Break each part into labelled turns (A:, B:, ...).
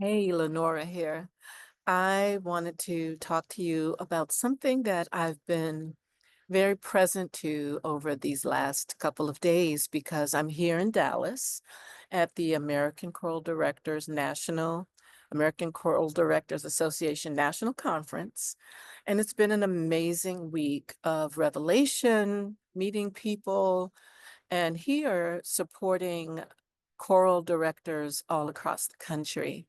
A: Hey, Lenora here. I wanted to talk to you about something that I've been very present to over these last couple of days because I'm here in Dallas at the American Choral Directors Association National Conference. And it's been an amazing week of revelation, meeting people, and here supporting choral directors all across the country.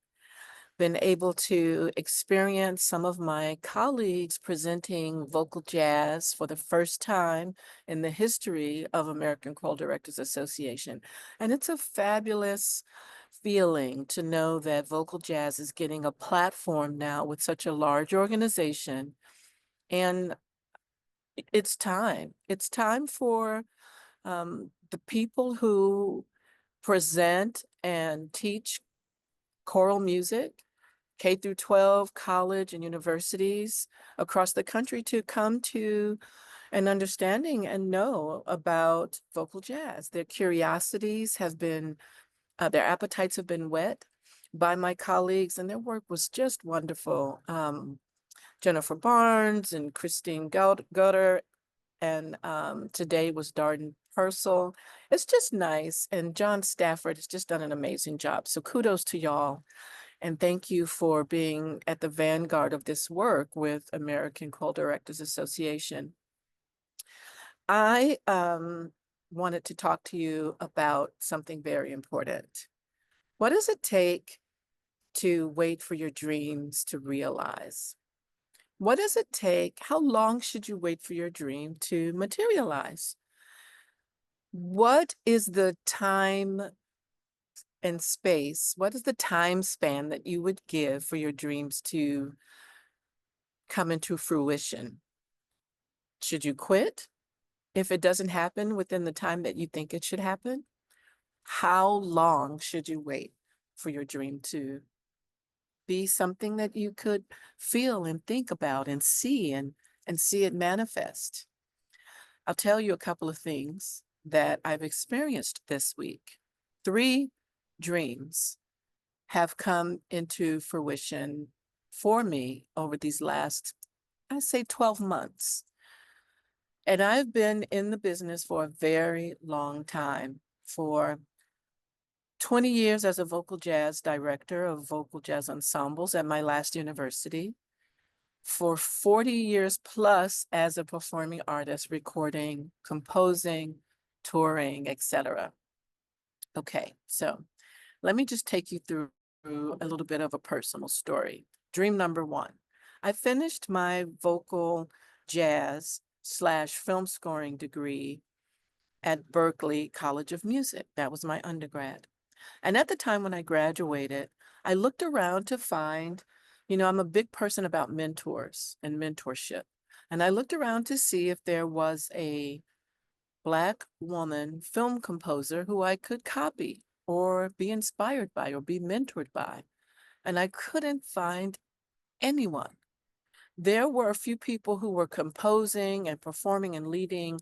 A: Been able to experience some of my colleagues presenting vocal jazz for the first time in the history of American Choral Directors Association. And it's a fabulous feeling to know that vocal jazz is getting a platform now with such a large organization. And it's time. It's time for the people who present and teach choral music, K through 12, college and universities across the country to come to an understanding and know about vocal jazz. Their curiosities have been, their appetites have been whet by my colleagues, and their work was just wonderful. Jennifer Barnes and Christine Gutter, and today was Darden Purcell. It's just nice. And John Stafford has just done an amazing job. So kudos to y'all. And thank you for being at the vanguard of this work with American Choral Directors Association. I wanted to talk to you about something very important. What does it take to wait for your dreams to realize? What does it take? How long should you wait for your dream to materialize? What is the time and space? What is the time span that you would give for your dreams to come into fruition? Should you quit if it doesn't happen within the time that you think it should happen? How long should you wait for your dream to be something that you could feel and think about and see it manifest? I'll tell you a couple of things that I've experienced this week. 3 dreams have come into fruition for me over these last, I say 12 months. And I've been in the business for a very long time, for 20 years as a vocal jazz director of vocal jazz ensembles at my last university, for 40 years plus as a performing artist, recording, composing, touring, etc. Okay, so let me just take you through a little bit of a personal story. Dream number 1. I finished my vocal jazz slash film scoring degree at Berklee College of Music. That was my undergrad. And at the time when I graduated, I looked around to find, I'm a big person about mentors and mentorship. And I looked around to see if there was a Black woman film composer who I could copy or be inspired by or be mentored by. And I couldn't find anyone. There were a few people who were composing and performing and leading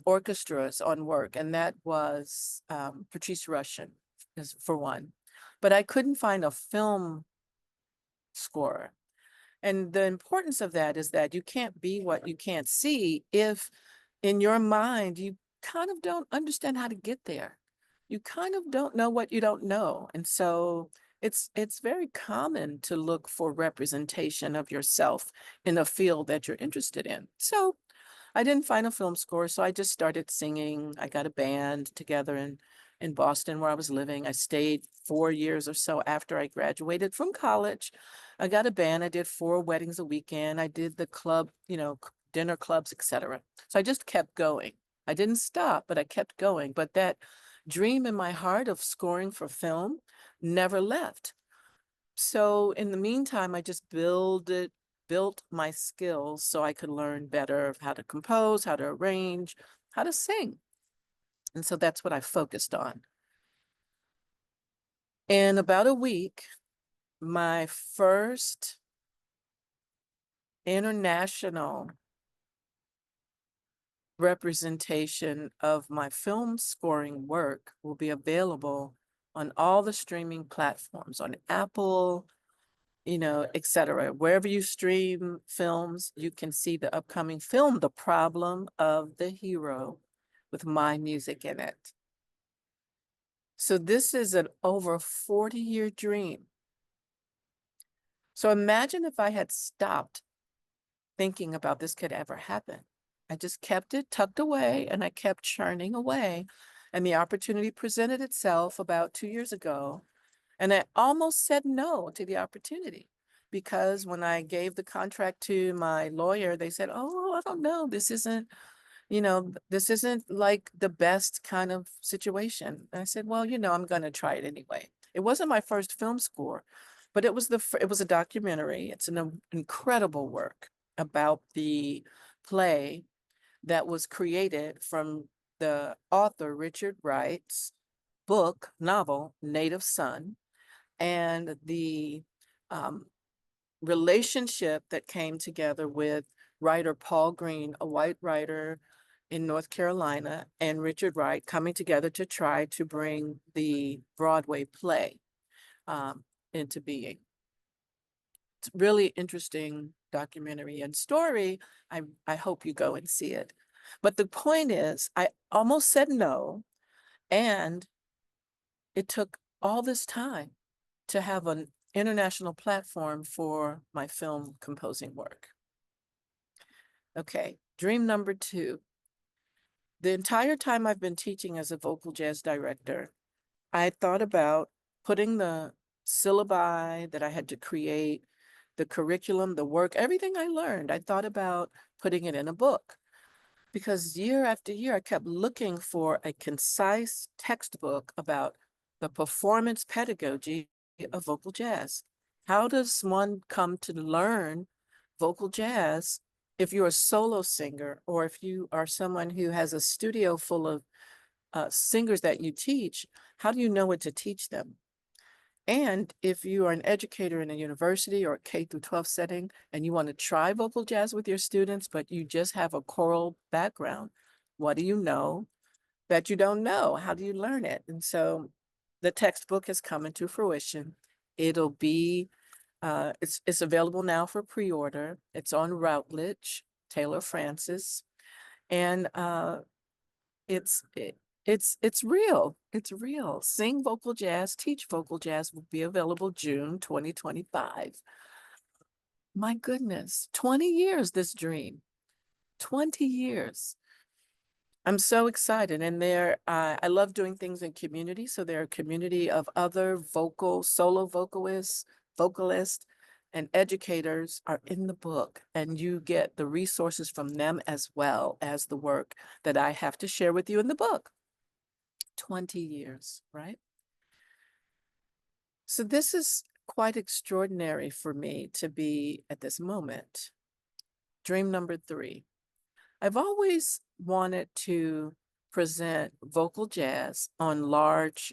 A: orchestras on work, and that was Patrice Rushen, is for one. But I couldn't find a film scorer. And the importance of that is that you can't be what you can't see if in your mind you kind of don't understand how to get there. You kind of don't know what you don't know. And so it's very common to look for representation of yourself in a field that you're interested in. So I didn't find a film score, so I just started singing. I got a band together in Boston where I was living. I stayed 4 years or so after I graduated from college. I got a band. I did 4 weddings a weekend. I did the club, dinner clubs, etc. So I just kept going. I didn't stop, but I kept going. But that dream in my heart of scoring for film never left. So in the meantime, I just built my skills so I could learn better of how to compose, how to arrange, how to sing. And so that's what I focused on. In about a week, my first international representation of my film scoring work will be available on all the streaming platforms, on Apple, et cetera. Wherever you stream films, you can see the upcoming film, The Problem of the Hero, with my music in it. So this is an over 40-year dream. So imagine if I had stopped thinking about this could ever happen. I just kept it tucked away and I kept churning away. And the opportunity presented itself about 2 years ago. And I almost said no to the opportunity because when I gave the contract to my lawyer, they said, oh, I don't know, this isn't like the best kind of situation. And I said, well, I'm going to try it anyway. It wasn't my first film score, but it was a documentary. It's an incredible work about the play that was created from the author Richard Wright's novel, Native Son, and the relationship that came together with writer Paul Green, a white writer in North Carolina, and Richard Wright coming together to try to bring the Broadway play into being. It's a really interesting documentary and story. I hope you go and see it. But the point is, I almost said no, and it took all this time to have an international platform for my film composing work. Okay, dream number 2. The entire time I've been teaching as a vocal jazz director, I thought about putting the syllabi that I had to create, the curriculum, the work, everything I learned, I thought about putting it in a book. Because year after year, I kept looking for a concise textbook about the performance pedagogy of vocal jazz. How does one come to learn vocal jazz if you're a solo singer, or if you are someone who has a studio full of singers that you teach? How do you know what to teach them? And if you are an educator in a university or a K-12 setting and you want to try vocal jazz with your students, but you just have a choral background, what do you know that you don't know? How do you learn it? And so the textbook has come into fruition. It'll be, it's available now for pre-order. It's on Routledge, Taylor Francis, and it's real. It's real. Sing Vocal Jazz, Teach Vocal Jazz will be available June 2025. My goodness, 20 years, this dream. 20 years. I'm so excited. And I love doing things in community. So there are a community of other solo vocalists, and educators are in the book. And you get the resources from them as well as the work that I have to share with you in the book. 20 years, right? So this is quite extraordinary for me to be at this moment. Dream number 3. I've always wanted to present vocal jazz on large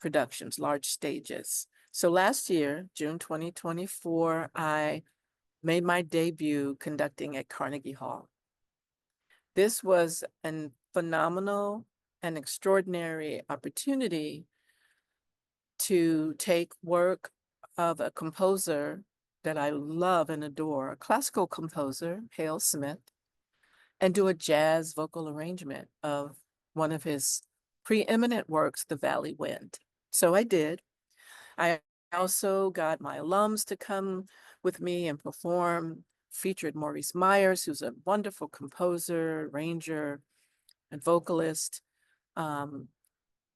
A: productions, large stages. So last year, June 2024, I made my debut conducting at Carnegie Hall. This was a phenomenal and extraordinary opportunity to take work of a composer that I love and adore, a classical composer, Helm, and do a jazz vocal arrangement of one of his preeminent works, The Valley Wind. So I did. I also got my alums to come with me and perform, featured Maurice Myers, who's a wonderful composer, arranger, and vocalist.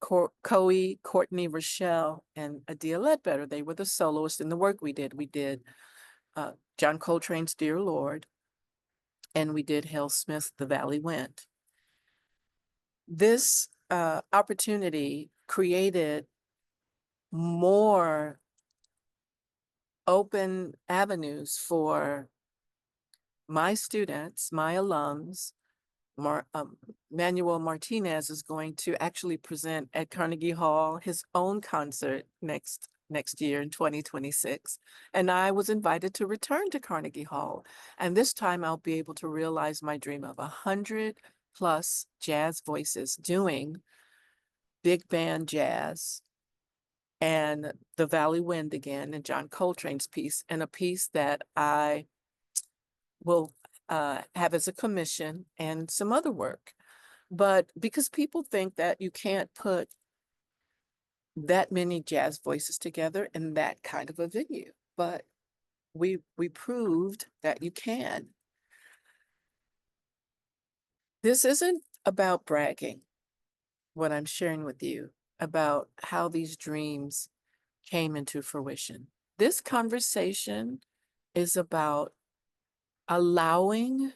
A: Courtney Rochelle, and Adia Ledbetter. They were the soloists in the work we did. We did John Coltrane's Dear Lord, and we did Hale Smith's The Valley Wind. This opportunity created more open avenues for my students, my alums. Manuel Martinez is going to actually present at Carnegie Hall his own concert next year in 2026. And I was invited to return to Carnegie Hall. And this time I'll be able to realize my dream of 100+ jazz voices doing big band jazz and The Valley Wind again, and John Coltrane's piece, and a piece that I will have as a commission and some other work. But because people think that you can't put that many jazz voices together in that kind of a venue, but we proved that you can. This isn't about bragging, what I'm sharing with you about how these dreams came into fruition. This conversation is about allowing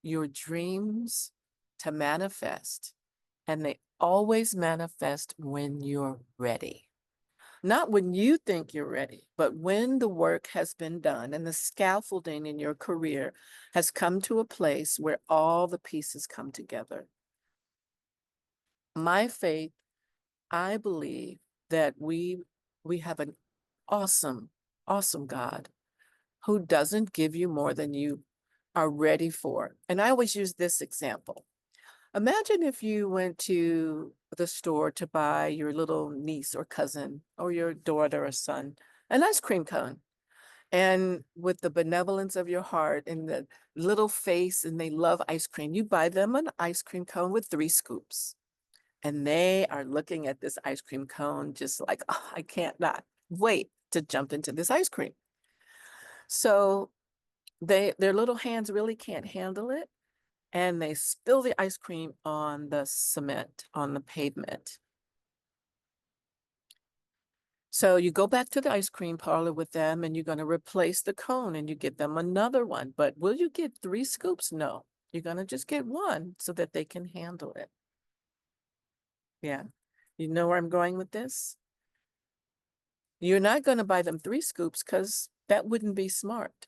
A: your dreams to manifest, and they always manifest when you're ready. Not when you think you're ready, but when the work has been done and the scaffolding in your career has come to a place where all the pieces come together. My faith, I believe that we have an awesome, awesome God who doesn't give you more than you are ready for. And I always use this example. Imagine if you went to the store to buy your little niece or cousin or your daughter or son an ice cream cone. And with the benevolence of your heart and the little face, and they love ice cream, you buy them an ice cream cone with 3 scoops. And they are looking at this ice cream cone just like, oh, I can't not wait to jump into this ice cream. So their little hands really can't handle it, and they spill the ice cream on the cement, on the pavement. So you go back to the ice cream parlor with them, and you're going to replace the cone, and you get them another one. But will you get 3 scoops? No, you're going to just get one so that they can handle it. Yeah. You know where I'm going with this? You're not going to buy them 3 scoops because that wouldn't be smart.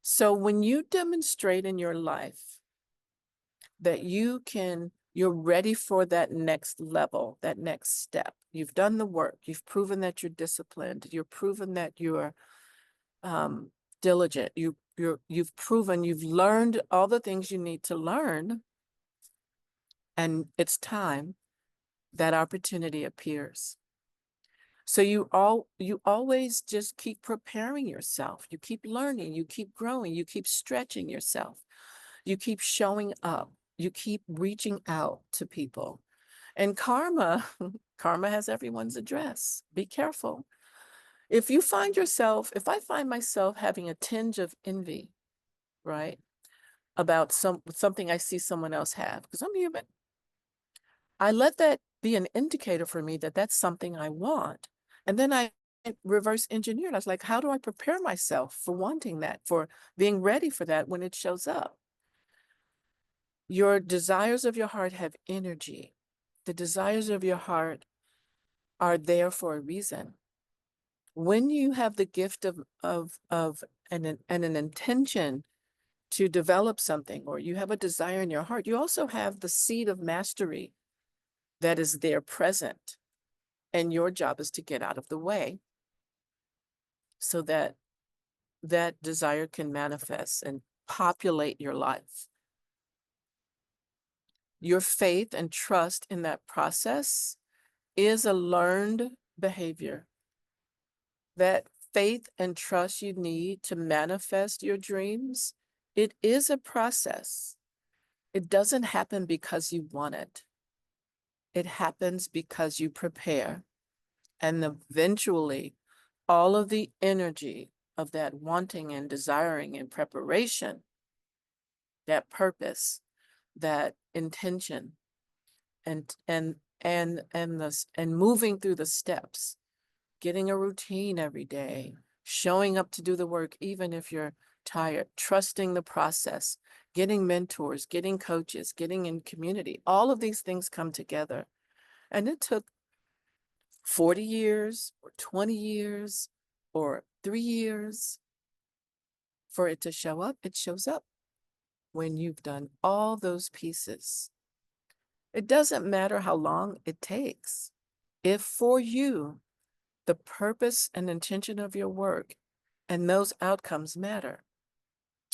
A: So when you demonstrate in your life that you're ready for that next level, that next step. You've done the work. You've proven that you're disciplined. You've proven that you're diligent. You've proven you've learned all the things you need to learn, and it's time that opportunity appears. So you always just keep preparing yourself. You keep learning. You keep growing. You keep stretching yourself. You keep showing up. You keep reaching out to people. And karma, karma has everyone's address. Be careful. If I find myself having a tinge of envy, right, about something I see someone else have, because I'm human, I let that be an indicator for me that that's something I want. And then I reverse engineered. I was like, how do I prepare myself for wanting that, for being ready for that when it shows up? Your desires of your heart have energy. The desires of your heart are there for a reason. When you have the gift of an intention to develop something, or you have a desire in your heart, you also have the seed of mastery that is there present. And your job is to get out of the way so that that desire can manifest and populate your life. Your faith and trust in that process is a learned behavior. That faith and trust you need to manifest your dreams, it is a process. It doesn't happen because you want it. It happens because you prepare. And eventually, all of the energy of that wanting and desiring and preparation, that purpose, that intention, and moving through the steps, getting a routine every day, showing up to do the work even if you're tired, trusting the process, getting mentors, getting coaches, getting in community. All of these things come together. And it took 40 years or 20 years or 3 years for it to show up. It shows up when you've done all those pieces. It doesn't matter how long it takes. If for you, the purpose and intention of your work and those outcomes matter.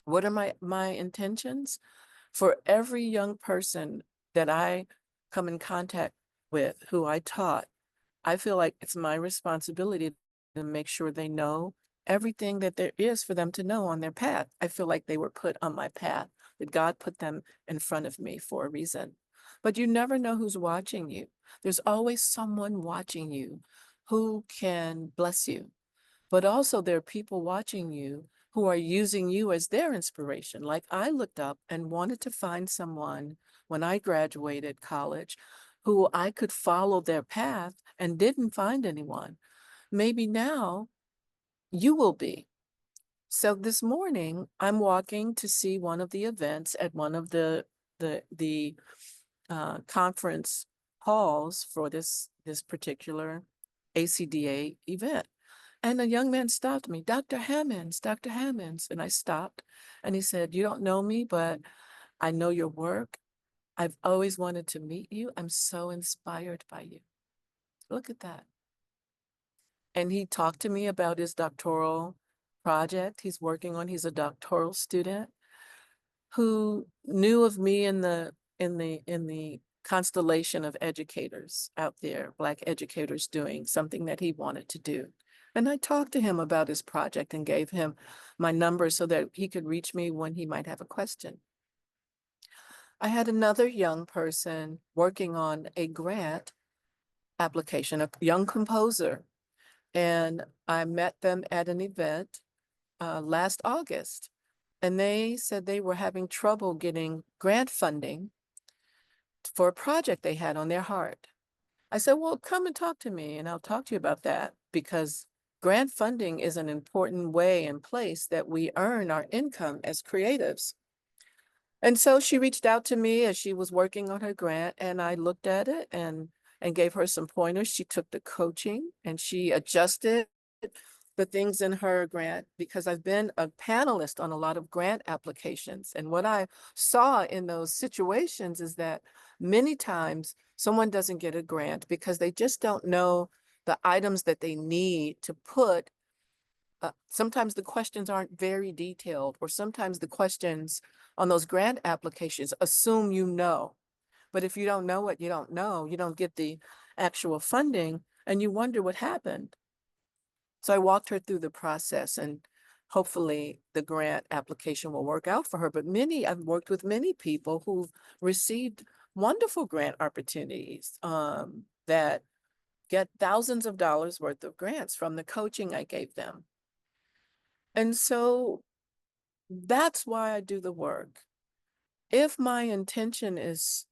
A: What are my intentions? For every young person that I come in contact with, who I taught, I feel like it's my responsibility to make sure they know everything that there is for them to know on their path. I feel like they were put on my path, that God put them in front of me for a reason. But you never know who's watching you. There's always someone watching you who can bless you. But also there are people watching you who are using you as their inspiration. Like I looked up and wanted to find someone when I graduated college who I could follow their path and didn't find anyone. Maybe now you will be. So this morning I'm walking to see one of the events at one of the conference halls for this particular ACDA event. And a young man stopped me, Dr. Hammonds, Dr. Hammonds. And I stopped and he said, "You don't know me, but I know your work. I've always wanted to meet you. I'm so inspired by you." Look at that. And he talked to me about his doctoral project he's working on. He's a doctoral student who knew of me in the constellation of educators out there, Black educators doing something that he wanted to do. And I talked to him about his project and gave him my number so that he could reach me when he might have a question. I had another young person working on a grant application, a young composer, and I met them at an event last August. And they said they were having trouble getting grant funding for a project they had on their heart. I said, "Well, come and talk to me and I'll talk to you about that, because grant funding is an important way and place that we earn our income as creatives." And so she reached out to me as she was working on her grant, and I looked at it and gave her some pointers. She took the coaching and she adjusted the things in her grant, because I've been a panelist on a lot of grant applications. And what I saw in those situations is that many times someone doesn't get a grant because they just don't know the items that they need to put. Sometimes the questions aren't very detailed, or sometimes the questions on those grant applications assume you know. But if you don't know what you don't know, you don't get the actual funding and you wonder what happened. So I walked her through the process, and hopefully the grant application will work out for her. But I've worked with many people who've received wonderful grant opportunities that get thousands of dollars worth of grants from the coaching I gave them. And so that's why I do the work. If my intention is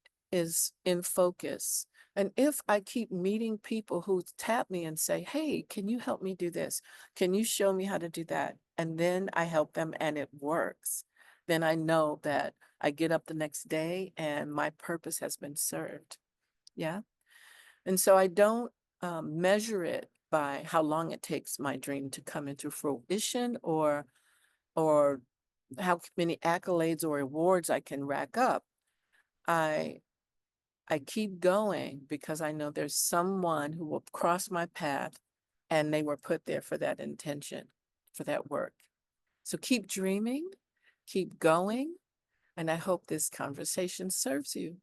A: in focus, and if I keep meeting people who tap me and say, "Hey, can you help me do this? Can you show me how to do that?" And then I help them and it works, then I know that I get up the next day and my purpose has been served. Yeah. And so I don't measure it by how long it takes my dream to come into fruition, or how many accolades or awards I can rack up. I I keep going because I know there's someone who will cross my path and they were put there for that intention, for that work. So keep dreaming, keep going, and I hope this conversation serves you.